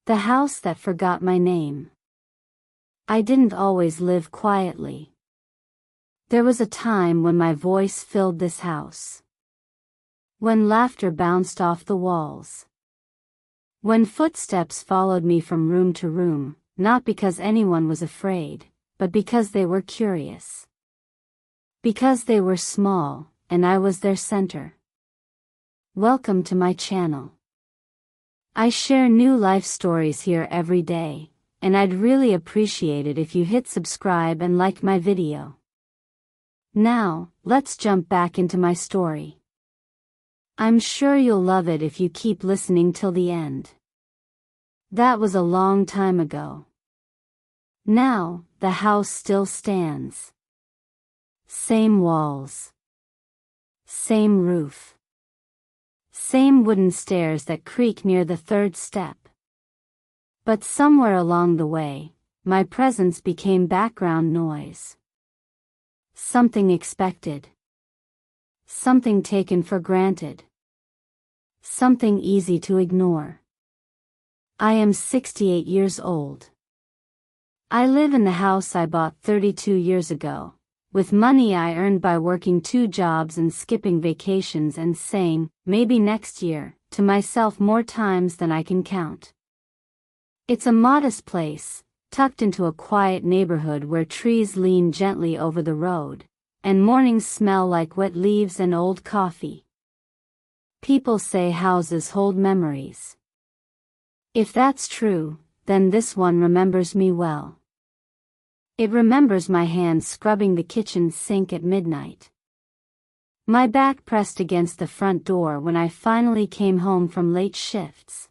The house that forgot my name. I didn't always live quietly. There was a time when my voice filled this house. When laughter bounced off the walls. When footsteps followed me from room to room, not because anyone was afraid, but because they were curious. Because they were small, and I was their center. Welcome to my channel. I share new life stories here every day, and I'd really appreciate it if you hit subscribe and like my video. Now, let's jump back into my story. I'm sure you'll love it if you keep listening till the end. That was a long time ago. Now, the house still stands. Same walls. Same roof. Same wooden stairs that creak near the third step. But somewhere along the way, my presence became background noise. Something expected. Something taken for granted. Something easy to ignore. I am 68 years old. I live in the house I bought 32 years ago, with money I earned by working 2 jobs and skipping vacations and saying, maybe next year, to myself more times than I can count. It's a modest place, tucked into a quiet neighborhood where trees lean gently over the road, and mornings smell like wet leaves and old coffee. People say houses hold memories. If that's true, then this one remembers me well. It remembers my hands scrubbing the kitchen sink at midnight. My back pressed against the front door when I finally came home from late shifts.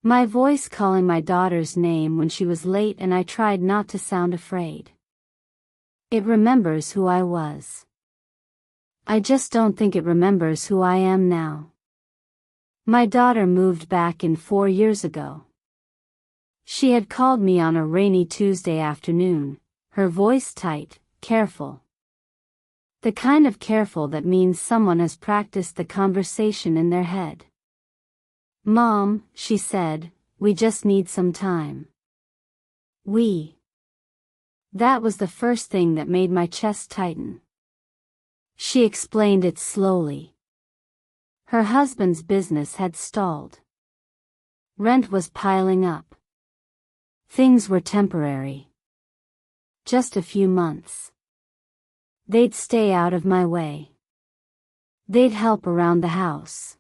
My voice calling my daughter's name when she was late and I tried not to sound afraid. It remembers who I was. I just don't think it remembers who I am now. My daughter moved back in 4 years ago. She had called me on a rainy Tuesday afternoon, her voice tight, careful. The kind of careful that means someone has practiced the conversation in their head. "Mom," she said, "we just need some time." We. That was the first thing that made my chest tighten. She explained it slowly. Her husband's business had stalled. Rent was piling up. Things were temporary. Just a few months. They'd stay out of my way. They'd help around the house.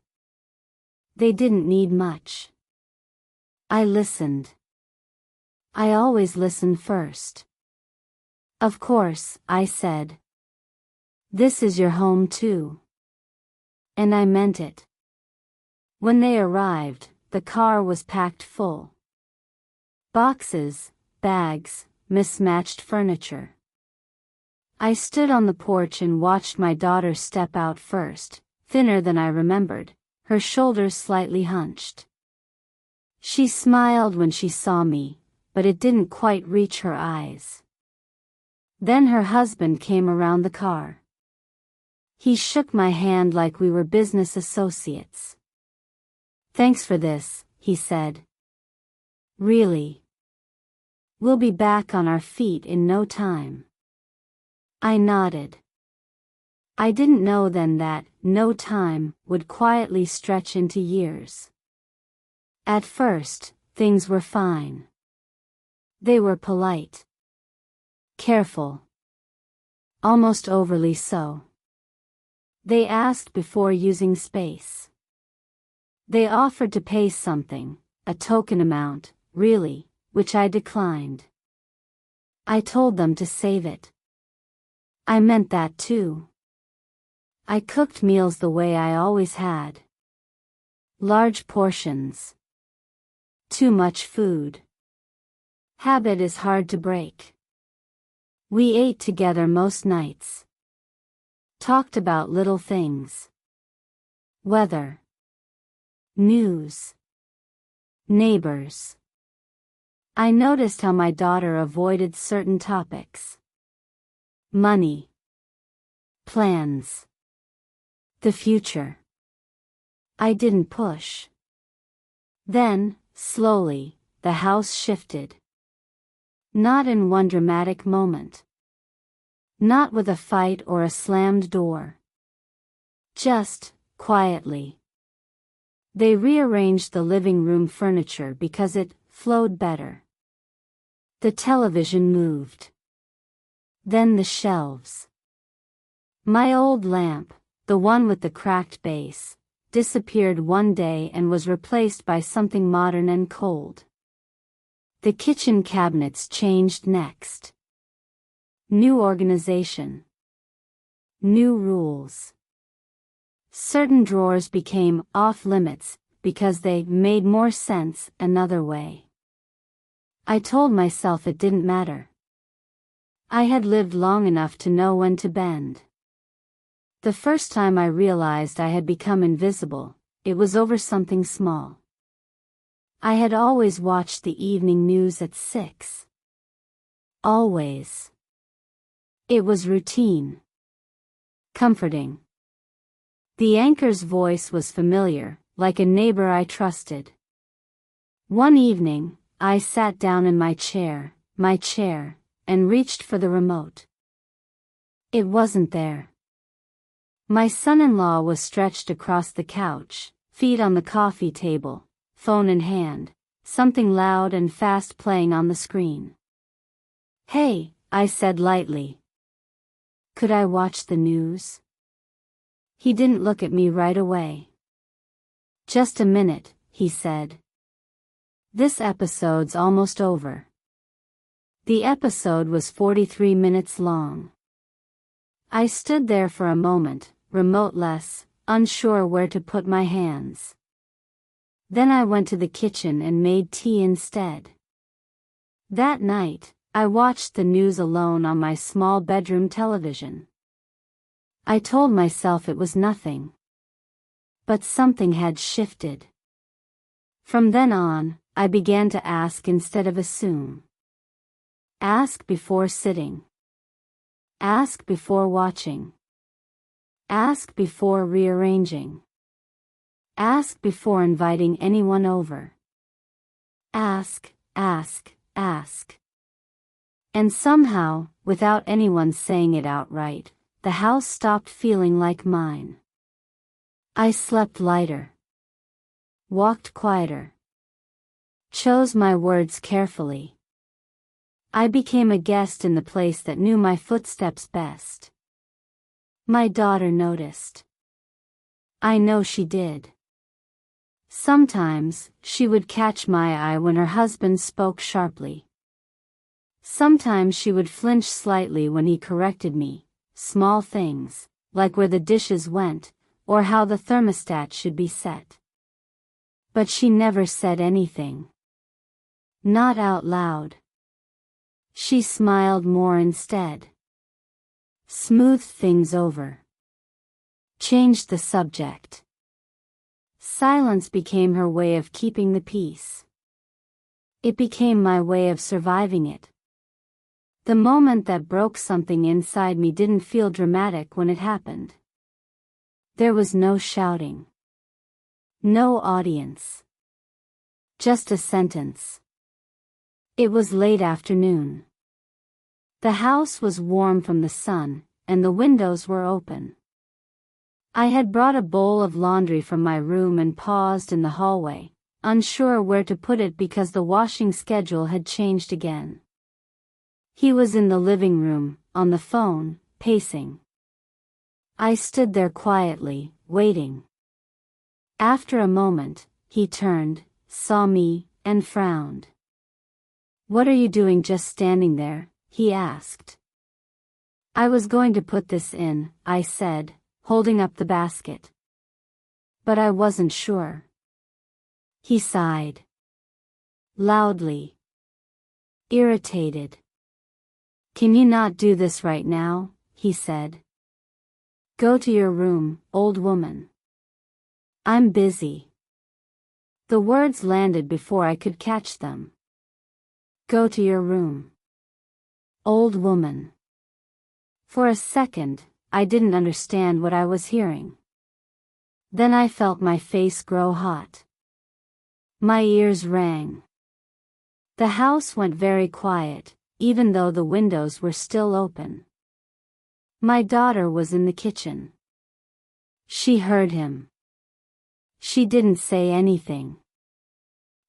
They didn't need much. I listened. I always listen first. "Of course," I said. "This is your home too." And I meant it. When they arrived, the car was packed full. Boxes, bags, mismatched furniture. I stood on the porch and watched my daughter step out first, thinner than I remembered, her shoulders slightly hunched. She smiled when she saw me, but it didn't quite reach her eyes. Then her husband came around the car. He shook my hand like we were business associates. "Thanks for this," he said. "Really. We'll be back on our feet in no time." I nodded. I didn't know then that no time would quietly stretch into years. At first, things were fine. They were polite. Careful. Almost overly so. They asked before using space. They offered to pay something, a token amount, really, which I declined. I told them to save it. I meant that too. I cooked meals the way I always had. Large portions. Too much food. Habit is hard to break. We ate together most nights. Talked about little things. Weather. News. Neighbors. I noticed how my daughter avoided certain topics. Money. Plans. The future. I didn't push. Then, Slowly, the house shifted. Not in one dramatic moment. Not with a fight or a slammed door. Just, quietly. They rearranged the living room furniture because it flowed better. The television moved. Then the shelves. My old lamp, the one with the cracked base, disappeared one day and was replaced by something modern and cold. The kitchen cabinets changed next. New organization. New rules. Certain drawers became off-limits because they made more sense another way. I told myself it didn't matter. I had lived long enough to know when to bend. The first time I realized I had become invisible, it was over something small. I had always watched the evening news at 6. Always. It was routine. Comforting. The anchor's voice was familiar, like a neighbor I trusted. One evening, I sat down in my chair, and reached for the remote. It wasn't there. My son-in-law was stretched across the couch, feet on the coffee table, phone in hand, something loud and fast playing on the screen. "Hey," I said lightly. "Could I watch the news?" He didn't look at me right away. "Just a minute," he said. "This episode's almost over." The episode was 43 minutes long. I stood there for a moment, remoteless, unsure where to put my hands. Then I went to the kitchen and made tea instead. That night, I watched the news alone on my small bedroom television. I told myself it was nothing. But something had shifted. From then on, I began to ask instead of assume. Ask before sitting. Ask before watching. Ask before rearranging. Ask before inviting anyone over. Ask, ask, ask. And somehow, without anyone saying it outright, the house stopped feeling like mine. I slept lighter. Walked quieter. Chose my words carefully. I became a guest in the place that knew my footsteps best. My daughter noticed. I know she did. Sometimes, she would catch my eye when her husband spoke sharply. Sometimes she would flinch slightly when he corrected me, small things, like where the dishes went, or how the thermostat should be set. But she never said anything. Not out loud. She smiled more instead. Smoothed things over. Changed the subject. Silence became her way of keeping the peace. It became my way of surviving it. The moment that broke something inside me didn't feel dramatic when it happened. There was no shouting. No audience. Just a sentence. It was late afternoon. The house was warm from the sun, and the windows were open. I had brought a bowl of laundry from my room and paused in the hallway, unsure where to put it because the washing schedule had changed again. He was in the living room, on the phone, pacing. I stood there quietly, waiting. After a moment, he turned, saw me, and frowned. "What are you doing just standing there?" he asked. "I was going to put this in," I said, holding up the basket. "But I wasn't sure." He sighed. Loudly. Irritated. "Can you not do this right now?" he said. "Go to your room, old woman." "I'm busy." The words landed before I could catch them. Go to your room. Old woman. For a second, I didn't understand what I was hearing. Then I felt my face grow hot. My ears rang. The house went very quiet, even though the windows were still open. My daughter was in the kitchen. She heard him. She didn't say anything.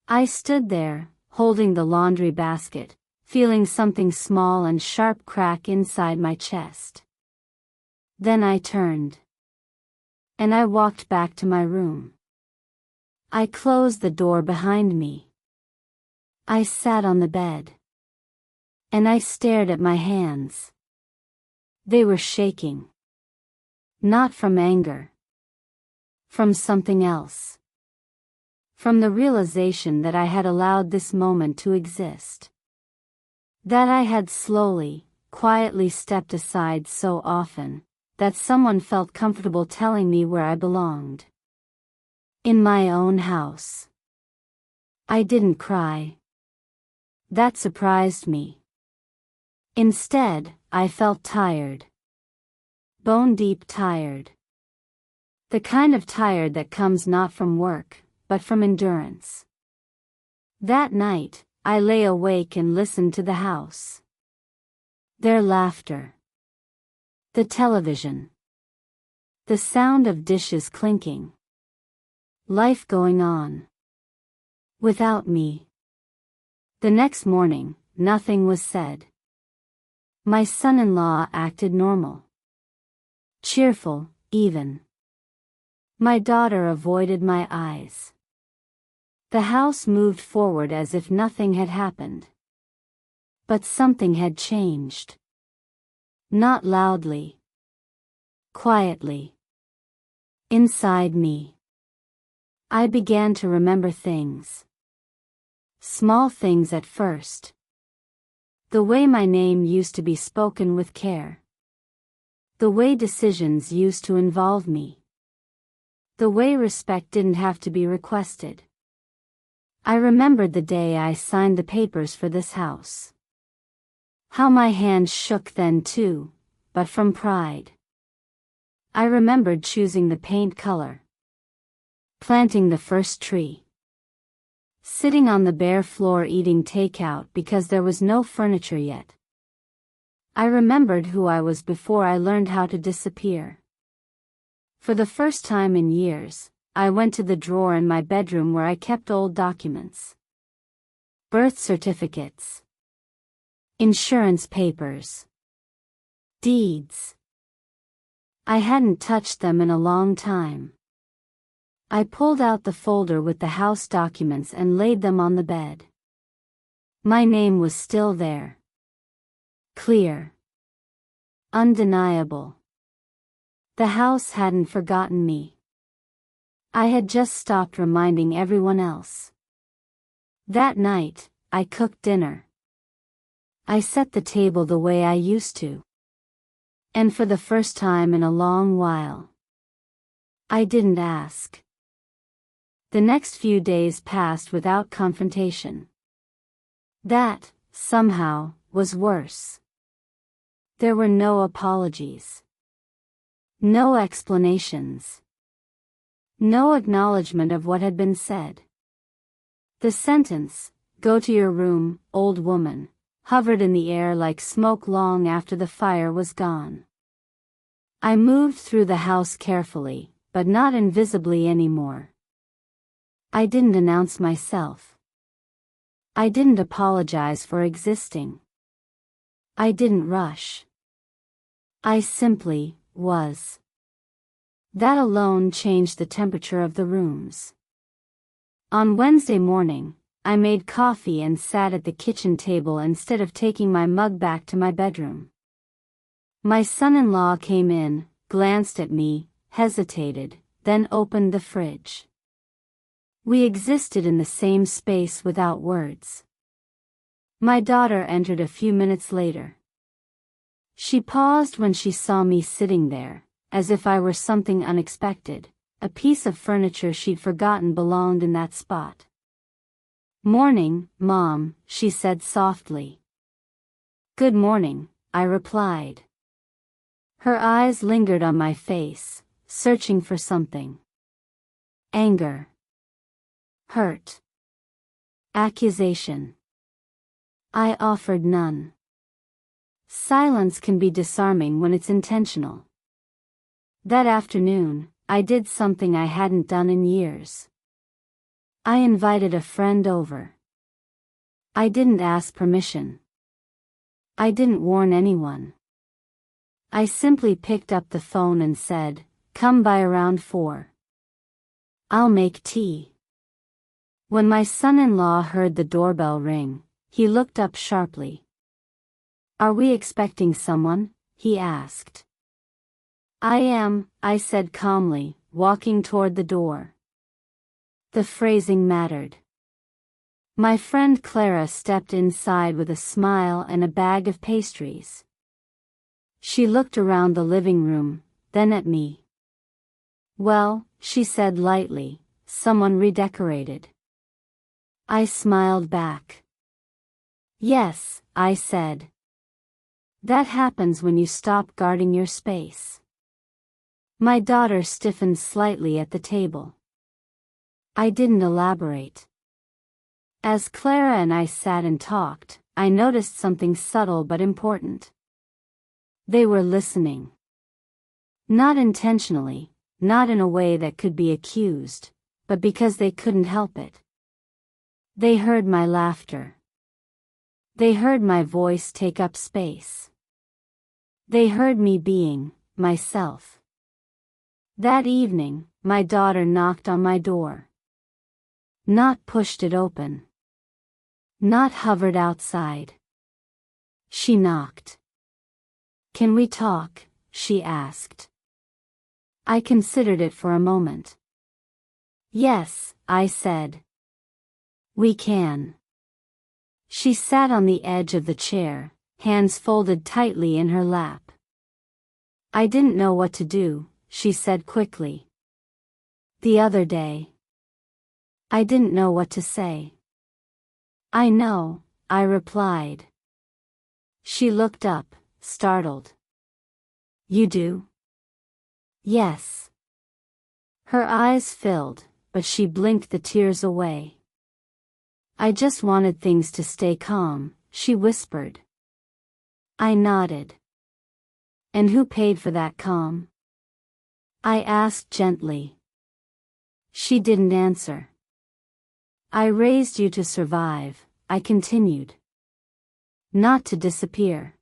I stood there, holding the laundry basket, feeling something small and sharp crack inside my chest. Then I turned. And I walked back to my room. I closed the door behind me. I sat on the bed. And I stared at my hands. They were shaking. Not from anger. From something else. From the realization that I had allowed this moment to exist. That I had slowly, quietly stepped aside so often, that someone felt comfortable telling me where I belonged. In my own house. I didn't cry. That surprised me. Instead, I felt tired. Bone deep tired. The kind of tired that comes not from work, but from endurance. That night, I lay awake and listened to the house. Their laughter. The television. The sound of dishes clinking. Life going on. Without me. The next morning, nothing was said. My son-in-law acted normal. Cheerful, even. My daughter avoided my eyes. The house moved forward as if nothing had happened. But something had changed. Not loudly. Quietly. Inside me. I began to remember things. Small things at first. The way my name used to be spoken with care. The way decisions used to involve me. The way respect didn't have to be requested. I remembered the day I signed the papers for this house. How my hand shook then too, but from pride. I remembered choosing the paint color. Planting the first tree. Sitting on the bare floor eating takeout because there was no furniture yet. I remembered who I was before I learned how to disappear. For the first time in years, I went to the drawer in my bedroom where I kept old documents. Birth certificates. Insurance papers. Deeds. I hadn't touched them in a long time. I pulled out the folder with the house documents and laid them on the bed. My name was still there. Clear. Undeniable. The house hadn't forgotten me. I had just stopped reminding everyone else. That night, I cooked dinner. I set the table the way I used to. And for the first time in a long while, I didn't ask. The next few days passed without confrontation. That, somehow, was worse. There were no apologies. No explanations. No acknowledgement of what had been said. The sentence, "Go to your room, old woman," hovered in the air like smoke long after the fire was gone. I moved through the house carefully, but not invisibly anymore. I didn't announce myself. I didn't apologize for existing. I didn't rush. I simply was. That alone changed the temperature of the rooms. On Wednesday morning, I made coffee and sat at the kitchen table instead of taking my mug back to my bedroom. My son-in-law came in, glanced at me, hesitated, then opened the fridge. We existed in the same space without words. My daughter entered a few minutes later. She paused when she saw me sitting there, as if I were something unexpected, a piece of furniture she'd forgotten belonged in that spot. "Morning, Mom," she said softly. "Good morning," I replied. Her eyes lingered on my face, searching for something. Anger. Hurt. Accusation. I offered none. Silence can be disarming when it's intentional. That afternoon, I did something I hadn't done in years. I invited a friend over. I didn't ask permission. I didn't warn anyone. I simply picked up the phone and said, "Come by around 4. I'll make tea." When my son-in-law heard the doorbell ring, he looked up sharply. "Are we expecting someone?" he asked. "I am," I said calmly, walking toward the door. The phrasing mattered. My friend Clara stepped inside with a smile and a bag of pastries. She looked around the living room, then at me. "Well," she said lightly, "someone redecorated." I smiled back. "Yes," I said. "That happens when you stop guarding your space." My daughter stiffened slightly at the table. I didn't elaborate. As Clara and I sat and talked, I noticed something subtle but important. They were listening. Not intentionally, not in a way that could be accused, but because they couldn't help it. They heard my laughter. They heard my voice take up space. They heard me being myself. That evening, my daughter knocked on my door. Not pushed it open. Not hovered outside. She knocked. "Can we talk?" she asked. I considered it for a moment. "Yes," I said. "We can." She sat on the edge of the chair, hands folded tightly in her lap. "I didn't know what to do," she said quickly. "The other day. I didn't know what to say." "I know," I replied. She looked up, startled. "You do?" "Yes." Her eyes filled, but she blinked the tears away. "I just wanted things to stay calm," she whispered. I nodded. "And who paid for that calm?" I asked gently. She didn't answer. "I raised you to survive," I continued. "Not to disappear.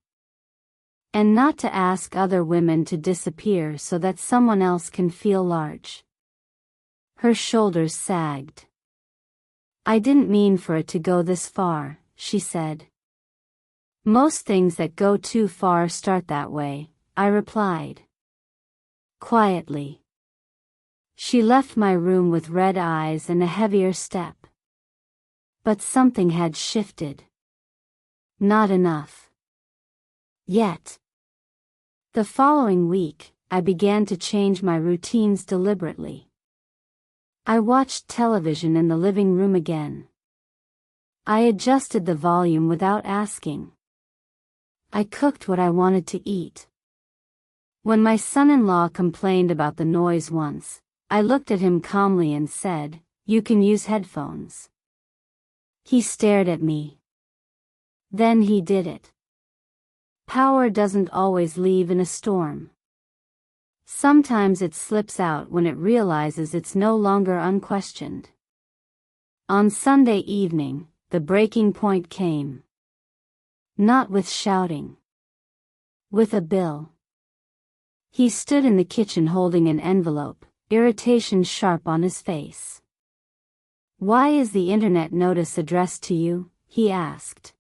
And not to ask other women to disappear so that someone else can feel large." Her shoulders sagged. "I didn't mean for it to go this far," she said. "Most things that go too far start that way," I replied. Quietly. She left my room with red eyes and a heavier step. But something had shifted. Not enough. Yet. The following week, I began to change my routines deliberately. I watched television in the living room again. I adjusted the volume without asking. I cooked what I wanted to eat. When my son-in-law complained about the noise once, I looked at him calmly and said, "You can use headphones." He stared at me. Then he did it. Power doesn't always leave in a storm. Sometimes it slips out when it realizes it's no longer unquestioned. On Sunday evening, the breaking point came. Not with shouting. With a bill. He stood in the kitchen holding an envelope, irritation sharp on his face. "Why is the internet notice addressed to you?" he asked.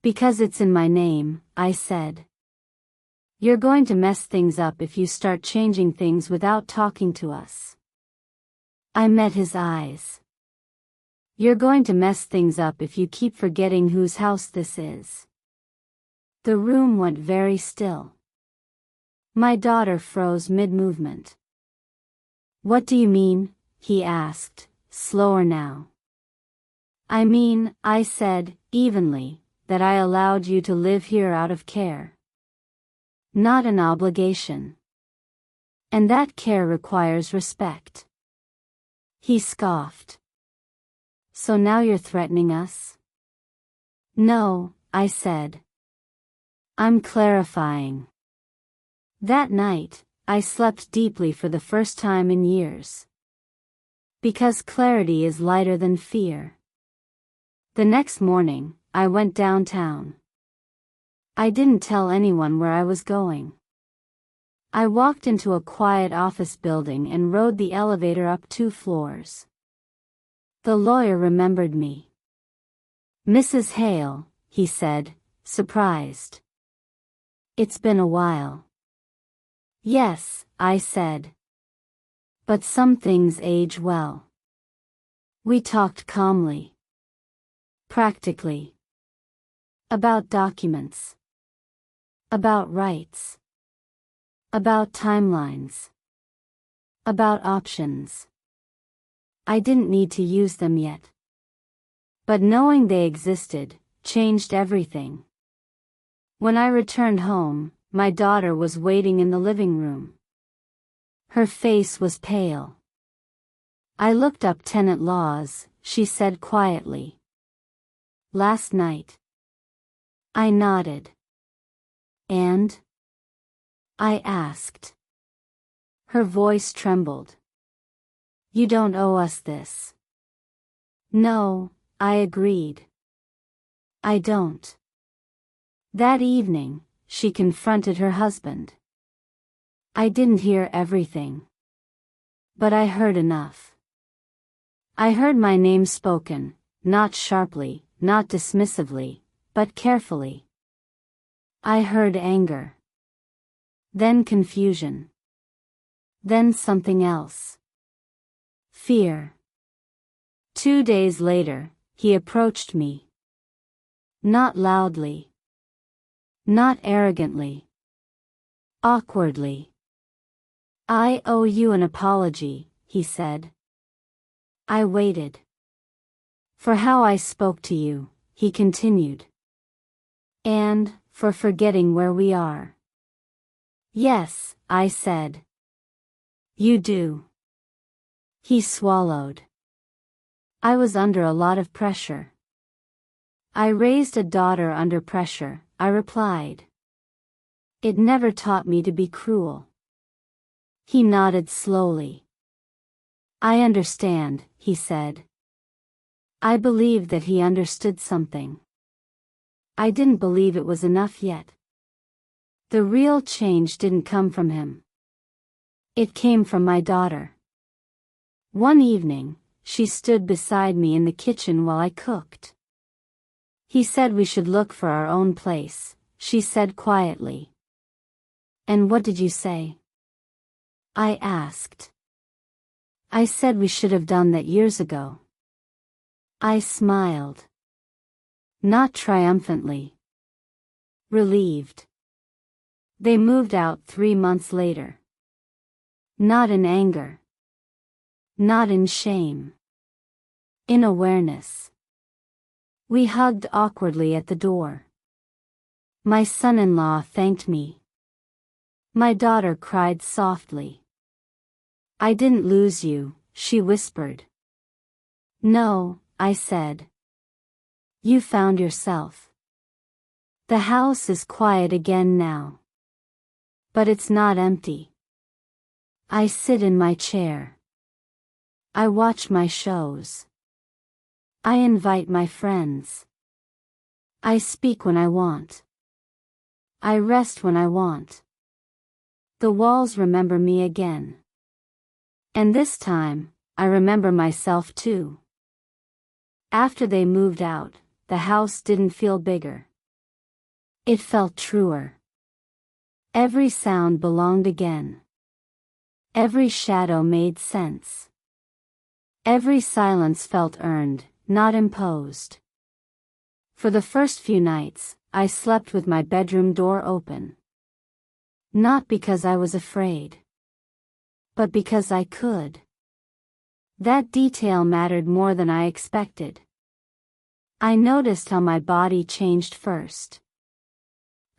"Because it's in my name," I said. "You're going to mess things up if you start changing things without talking to us." I met his eyes. "You're going to mess things up if you keep forgetting whose house this is." The room went very still. My daughter froze mid-movement. "What do you mean?" he asked, slower now. "I mean," I said, evenly, "that I allowed you to live here out of care. Not an obligation. And that care requires respect." He scoffed. So now you're threatening us? No, I said. I'm clarifying. That night, I slept deeply for the first time in years. Because clarity is lighter than fear. The next morning, I went downtown. I didn't tell anyone where I was going. I walked into a quiet office building and rode the elevator up 2 floors. The lawyer remembered me. Mrs. Hale, he said, surprised. It's been a while. Yes, I said. But some things age well. We talked calmly. Practically. About documents. About rights. About timelines. About options. I didn't need to use them yet. But knowing they existed, changed everything. When I returned home, my daughter was waiting in the living room. Her face was pale. I looked up tenant laws, she said quietly. Last night. I nodded. And? I asked. Her voice trembled. You don't owe us this. No, I agreed. I don't. That evening, she confronted her husband. I didn't hear everything. But I heard enough. I heard my name spoken, not sharply, not dismissively, but carefully. I heard anger. Then confusion. Then something else. Fear. 2 days later, he approached me. Not loudly. Not arrogantly. Awkwardly. I owe you an apology, he said. I waited. For how I spoke to you, he continued. And, for forgetting where we are. Yes, I said. You do. He swallowed. I was under a lot of pressure. I raised a daughter under pressure, I replied. It never taught me to be cruel. He nodded slowly. I understand, he said. I believed that he understood something. I didn't believe it was enough yet. The real change didn't come from him. It came from my daughter. One evening, she stood beside me in the kitchen while I cooked. He said we should look for our own place, she said quietly. And what did you say? I asked. I said we should have done that years ago. I smiled. Not triumphantly. Relieved. They moved out 3 months later. Not in anger. Not in shame. In awareness. We hugged awkwardly at the door. My son-in-law thanked me. My daughter cried softly. I didn't lose you, she whispered. No, I said. You found yourself. The house is quiet again now. But it's not empty. I sit in my chair. I watch my shows. I invite my friends. I speak when I want. I rest when I want. The walls remember me again. And this time, I remember myself too. After they moved out, the house didn't feel bigger. It felt truer. Every sound belonged again. Every shadow made sense. Every silence felt earned, not imposed. For the first few nights, I slept with my bedroom door open. Not because I was afraid. But because I could. That detail mattered more than I expected. I noticed how my body changed first.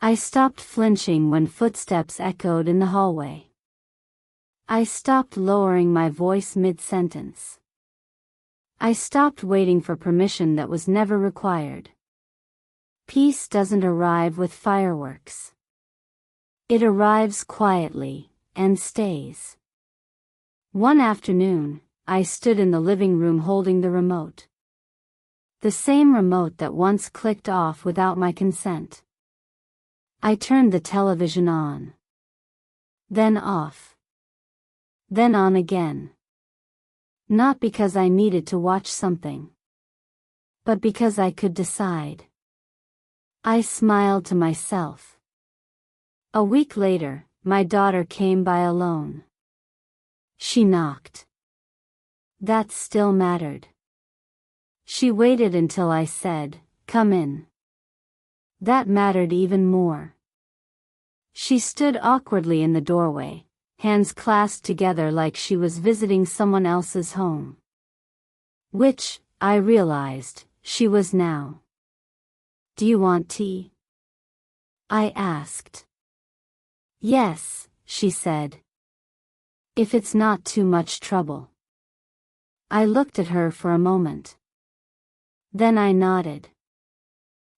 I stopped flinching when footsteps echoed in the hallway. I stopped lowering my voice mid-sentence. I stopped waiting for permission that was never required. Peace doesn't arrive with fireworks. It arrives quietly, and stays. One afternoon, I stood in the living room holding the remote. The same remote that once clicked off without my consent. I turned the television on. Then off. Then on again. Not because I needed to watch something, but because I could decide. I smiled to myself. A week later, my daughter came by alone. She knocked. That still mattered. She waited until I said, "Come in." That mattered even more. She stood awkwardly in the doorway, hands clasped together like she was visiting someone else's home. Which, I realized, she was now. "Do you want tea?" I asked. "Yes," she said. "If it's not too much trouble." I looked at her for a moment. Then I nodded.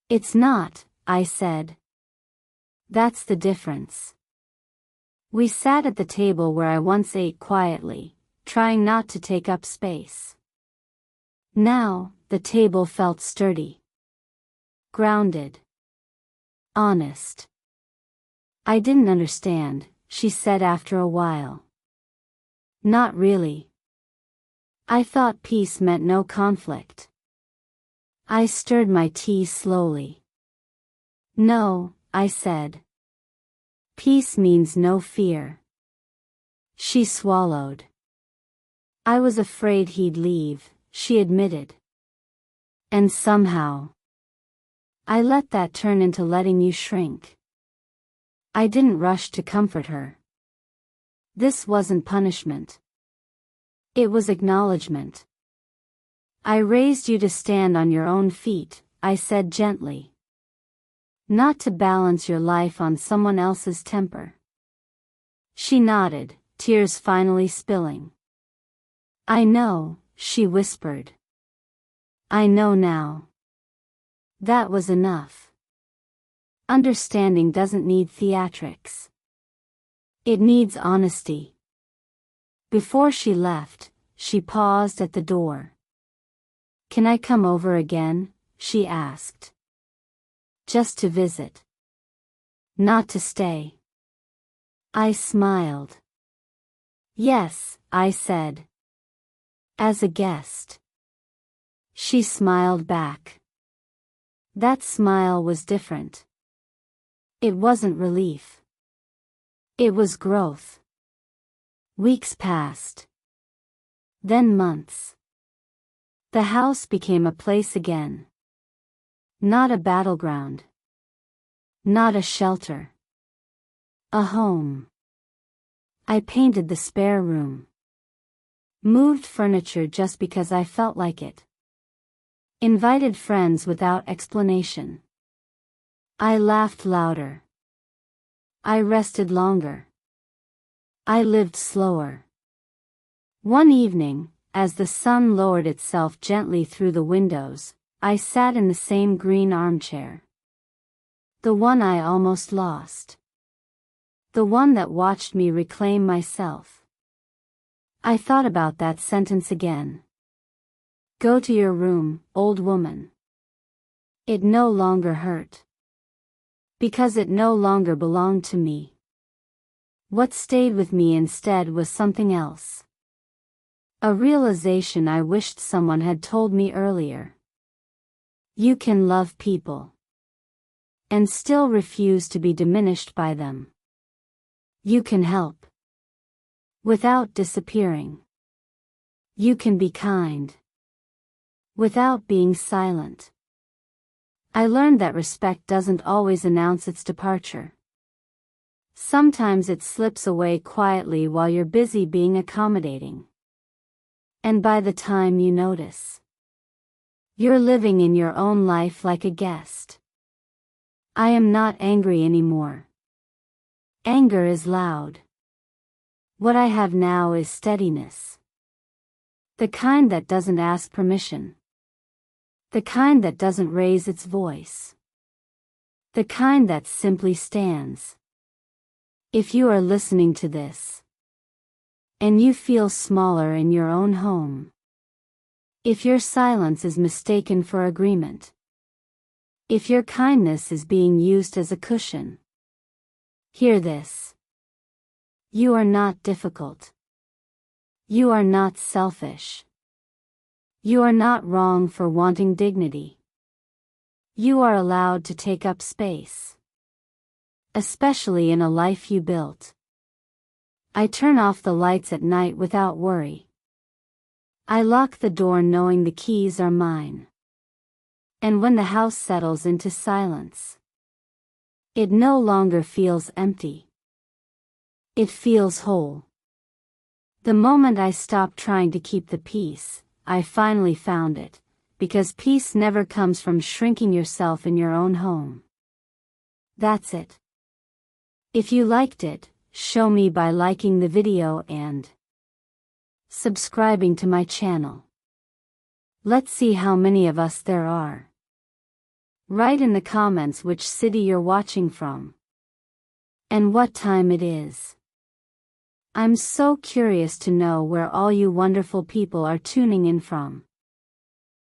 "It's not," I said. "That's the difference." We sat at the table where I once ate quietly, trying not to take up space. Now, the table felt sturdy. Grounded. Honest. "I didn't understand," she said after a while. "Not really. I thought peace meant no conflict." I stirred my tea slowly. "No," I said. "Peace means no fear." She swallowed. "I was afraid he'd leave," she admitted. "And somehow I let that turn into letting you shrink." I didn't rush to comfort her. This wasn't punishment. It was acknowledgement. "I raised you to stand on your own feet," I said gently. "Not to balance your life on someone else's temper." She nodded, tears finally spilling. "I know," she whispered. "I know now." That was enough. Understanding doesn't need theatrics. It needs honesty. Before she left, she paused at the door. "Can I come over again?" she asked. "Just to visit. Not to stay." I smiled. "Yes," I said. "As a guest." She smiled back. That smile was different. It wasn't relief. It was growth. Weeks passed. Then months. The house became a place again. Not a battleground. Not a shelter. A home. I painted the spare room. Moved furniture just because I felt like it. Invited friends without explanation. I laughed louder. I rested longer. I lived slower. One evening, as the sun lowered itself gently through the windows, I sat in the same green armchair. The one I almost lost. The one that watched me reclaim myself. I thought about that sentence again. "Go to your room, old woman." It no longer hurt. Because it no longer belonged to me. What stayed with me instead was something else. A realization I wished someone had told me earlier. You can love people and still refuse to be diminished by them. You can help without disappearing. You can be kind without being silent. I learned that respect doesn't always announce its departure. Sometimes it slips away quietly while you're busy being accommodating. And by the time you notice, you're living in your own life like a guest. I am not angry anymore. Anger is loud. What I have now is steadiness. The kind that doesn't ask permission. The kind that doesn't raise its voice. The kind that simply stands. If you are listening to this, and you feel smaller in your own home, if your silence is mistaken for agreement, if your kindness is being used as a cushion, hear this. You are not difficult. You are not selfish. You are not wrong for wanting dignity. You are allowed to take up space, especially in a life you built. I turn off the lights at night without worry. I lock the door knowing the keys are mine. And when the house settles into silence, it no longer feels empty. It feels whole. The moment I stopped trying to keep the peace, I finally found it, because peace never comes from shrinking yourself in your own home. That's it. If you liked it, show me by liking the video and subscribing to my channel. Let's see how many of us there are. Write in the comments which city you're watching from and what time it is. I'm so curious to know where all you wonderful people are tuning in from.